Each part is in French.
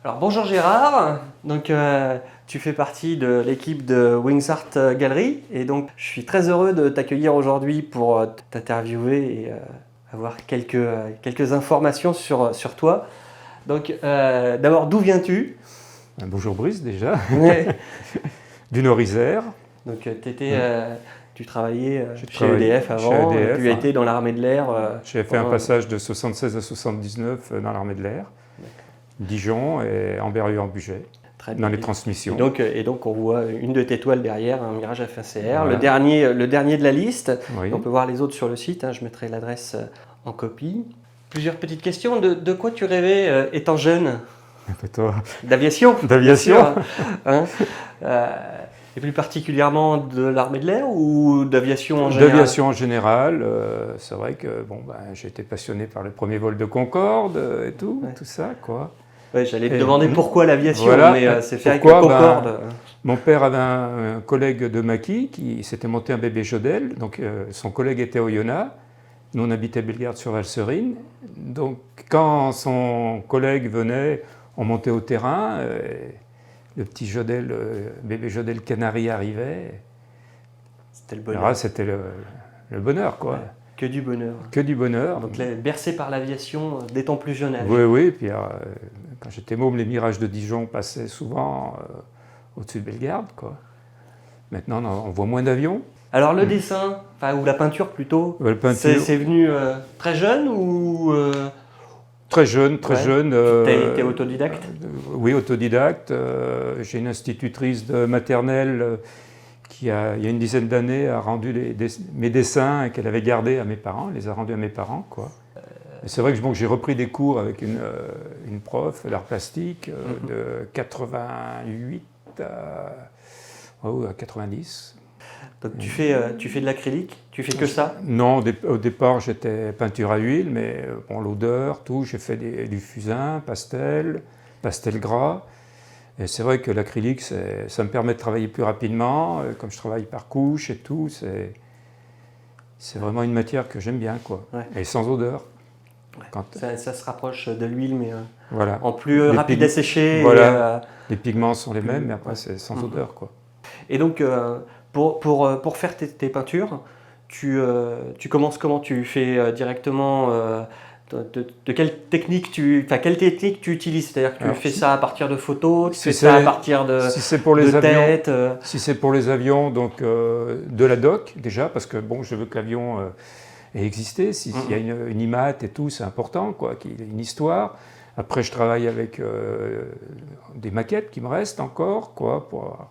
Alors bonjour Gérard, donc tu fais partie de l'équipe de Wings Art Gallery et donc je suis très heureux de t'accueillir aujourd'hui pour t'interviewer et avoir quelques informations sur toi. Donc d'abord d'où viens-tu? Bonjour Brice déjà, Ouais. du Nord-Isère. Donc tu travaillais J'ai chez travaillé EDF chez avant et EDF, tu as hein. été dans l'armée de l'air. J'ai fait un passage de 76 à 79 dans l'armée de l'air, Dijon et Ambérieu-en-Bugey, Très dans bien. les transmissions. Et donc on voit une de tes toiles derrière, un Mirage FACR, Voilà. le dernier de la liste. Oui. On peut voir les autres sur le site, hein, je mettrai l'adresse en copie. Plusieurs petites questions. De quoi tu rêvais étant jeune? Et toi, D'aviation. d'aviation? Bien sûr, hein. Et plus particulièrement de l'armée de l'air ou d'aviation en général? D'aviation en général. C'est vrai que j'ai été passionné par le premier vol de Concorde et tout, Ouais. tout ça, quoi. Ouais, j'allais te Et demander pourquoi l'aviation, voilà. mais c'est fait avec le Pourquoi? Concorde. Mon père avait un collègue de Maquis qui s'était monté un bébé Jodel, donc son collègue était au Oyonnax. Nous, on habitait Bellegarde-sur-Valserine. Donc, quand son collègue venait, on montait au terrain. Le petit Jodel, bébé Jodel Canari arrivait. C'était le bonheur. Alors là, c'était le bonheur, quoi. Ouais, que du bonheur. Que du bonheur. Donc bercé par l'aviation dès ton plus jeune âge. Oui, oui. Puis quand j'étais môme, les Mirages de Dijon passaient souvent au-dessus de Bellegarde, quoi. Maintenant, on voit moins d'avions. Alors le dessin, ou la peinture plutôt, La peinture. c'est venu très jeune ou Très jeune, très ouais. jeune. T'es autodidacte? Oui, autodidacte. J'ai une institutrice de maternelle qui, il y a une dizaine d'années, a rendu mes dessins qu'elle avait gardés à mes parents, les a rendus à mes parents, quoi. Et c'est vrai que j'ai repris des cours avec une prof d'art plastique de 88 à 90. Donc tu fais de l'acrylique? Tu fais que ça? Non, au départ j'étais peinture à huile, mais bon, l'odeur, tout, j'ai fait du fusain, pastel gras. Et c'est vrai que l'acrylique, ça me permet de travailler plus rapidement, comme je travaille par couche et tout, c'est vraiment une matière que j'aime bien, quoi. Ouais. Et sans odeur. Ouais. Ça se rapproche de l'huile, mais voilà. en plus rapide à sécher. Voilà. Les pigments sont les mêmes, mais après c'est sans odeur, quoi. Et donc, pour faire tes peintures, tu commences comment? Tu fais directement de quelle technique quelle technique tu utilises? C'est-à-dire que tu fais ça à partir de photos, tu fais ça à partir de si c'est pour les avions, tête, Si c'est pour les avions, donc de la doc déjà, parce que bon, je veux que l'avion ait existé. S'il y a une IMAT et tout, c'est important, quoi, qu'il y ait une histoire. Après, je travaille avec des maquettes qui me restent encore, quoi, pour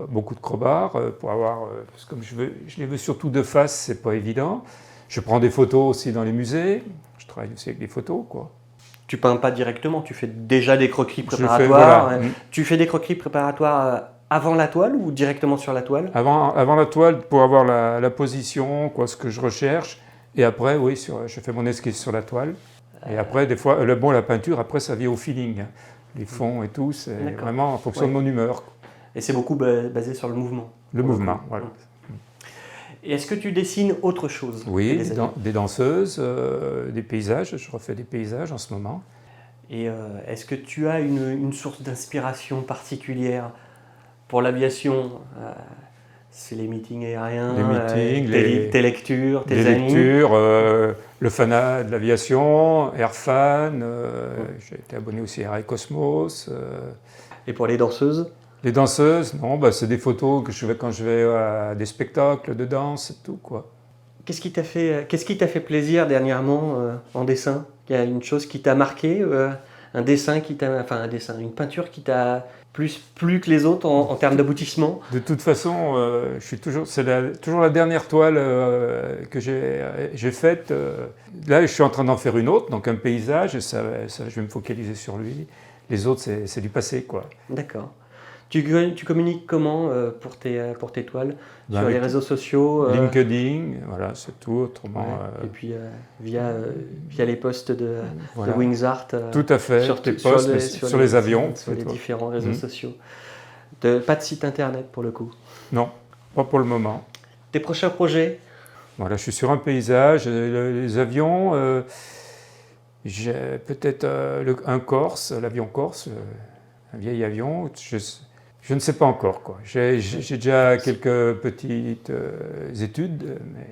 beaucoup de crobards, pour avoir, parce que comme je les veux surtout de face, c'est pas évident. Je prends des photos aussi dans les musées, je travaille aussi avec des photos, quoi. Tu peins pas directement, tu fais déjà des croquis préparatoires. Voilà. Tu fais des croquis préparatoires avant la toile ou directement sur la toile? Avant la toile, pour avoir la position, quoi, ce que je recherche. Et après, oui, je fais mon esquisse sur la toile. Et après, des fois, la peinture, après, ça vient au feeling. Hein. Les fonds et tout, c'est vraiment en fonction de mon humeur. Et c'est beaucoup basé sur le mouvement. Le mouvement, voilà. Et est-ce que tu dessines autre chose? Oui, des danseuses, des paysages. Je refais des paysages en ce moment. Et est-ce que tu as une source d'inspiration particulière pour l'aviation? C'est les meetings aériens, tes lectures, tes amis. Le fanat de l'aviation, Airfan. J'ai été abonné aussi à Aerocosmos. Et pour les danseuses? Les danseuses, non, c'est des photos que je fais quand je vais à des spectacles de danse et tout, quoi. Qu'est-ce qui t'a fait plaisir dernièrement en dessin? Il y a une chose qui t'a marqué, une peinture qui t'a plus plu que les autres en termes d'aboutissement? De toute façon, c'est toujours la dernière toile que j'ai faite. Là, je suis en train d'en faire une autre, donc un paysage, et ça, je vais me focaliser sur lui. Les autres, c'est du passé, quoi. D'accord. Tu communiques comment pour tes toiles? Sur les réseaux sociaux? LinkedIn, voilà, c'est tout. Autrement, et puis via les posts de Wings Art. Tout à fait, sur les avions. Sur les différents réseaux sociaux. Pas de site internet pour le coup? Non, pas pour le moment. Tes prochains projets? Voilà, je suis sur un paysage, les avions. J'ai peut-être un Corse, l'avion Corse, un vieil avion. Je ne sais pas encore, quoi. J'ai déjà quelques petites études, mais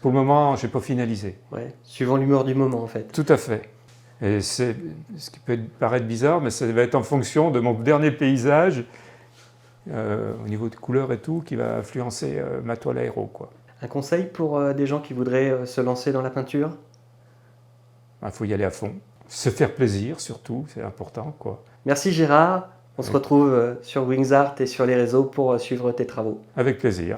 pour le moment, je n'ai pas finalisé. Ouais, suivant l'humeur du moment en fait. Tout à fait. Et c'est ce qui peut paraître bizarre, mais ça va être en fonction de mon dernier paysage, au niveau de couleurs et tout, qui va influencer ma toile aéro, quoi. Un conseil pour des gens qui voudraient se lancer dans la peinture? Il faut y aller à fond. Se faire plaisir, surtout, c'est important, quoi. Merci Gérard. On se retrouve sur Wings Art et sur les réseaux pour suivre tes travaux. Avec plaisir.